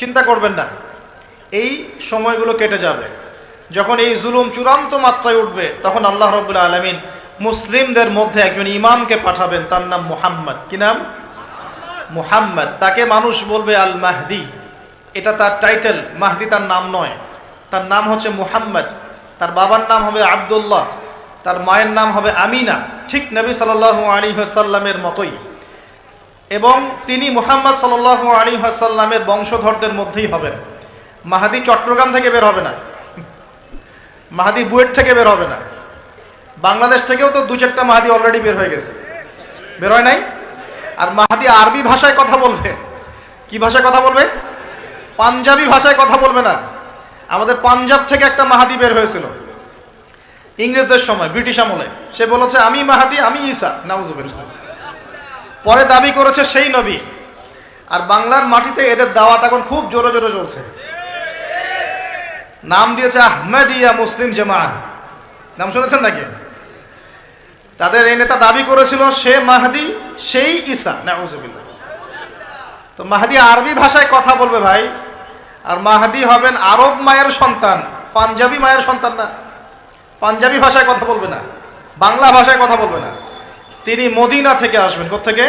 চিন্তা করবেন না, এই সময়গুলো কেটে যাবে। যখন এই জুলুম চূড়ান্ত মাত্রায় উঠবে, তখন আল্লাহ রাব্বুল আলামিন মুসলিমদের মধ্যে একজন ইমামকে পাঠাবেন, তার নাম মুহাম্মদ। কি নাম? মুহাম্মদ। তাকে মানুষ বলবে আল মাহদি, এটা তার টাইটেল। মাহদি তার নাম নয়, তার নাম হচ্ছে মুহাম্মদ। তার বাবার নাম হবে আব্দুল্লাহ, তার মায়ের নাম হবে আমিনা, ঠিক নবী সাল্লাল্লাহু আলাইহি ওয়াসাল্লামের মতোই। এবং তিনি মুহাম্মদ সাল্লাল্লাহু আলাইহি ওয়াসাল্লামের বংশধরদের মধ্যেই হবেন। মাহদি চট্টগ্রাম থেকে বের হবে না, মাহদি বুয়েট থেকে বের হবে না। বাংলাদেশ থেকেও তো দু চারটা মাহদি অলরেডি বের হয়ে গেছে, বের হয় নাই? আর মাহদি আরবি ভাষায় কথা বলবে। কি ভাষায় কথা বলবে? পাঞ্জাবি ভাষায় কথা বলবে না। আমাদের পাঞ্জাব থেকে একটা মাহাদি বের হয়েছিল ইংরেজদের সময়, ব্রিটিশ আমলে। সে বলেছে আমি মাহাদি, আমি ঈসা, নাউজুবিল্লাহ। পরে দাবি করেছে সেই নবী। আর বাংলার মাটিতে এদের দাওয়াত এখন খুব জোরে জোরে চলছে। নাম দিয়েছে আহমেদিয়া মুসলিম জামাআহ, নাম শুনেছেন নাকি? তাদের এই নেতা দাবি করেছিল সে মাহদি, সেই ঈসা, নাউজুবিল্লাহ। তো মাহদি আরবি ভাষায় কথা বলবে ভাই, আর মাহদি হবেন আরব মায়ের সন্তান, পাঞ্জাবি মায়ের সন্তান না। পাঞ্জাবি ভাষায় কথা বলবে না, বাংলা ভাষায় কথা বলবে না। তিনি মদিনা থেকে আসবেন। কোথা থেকে?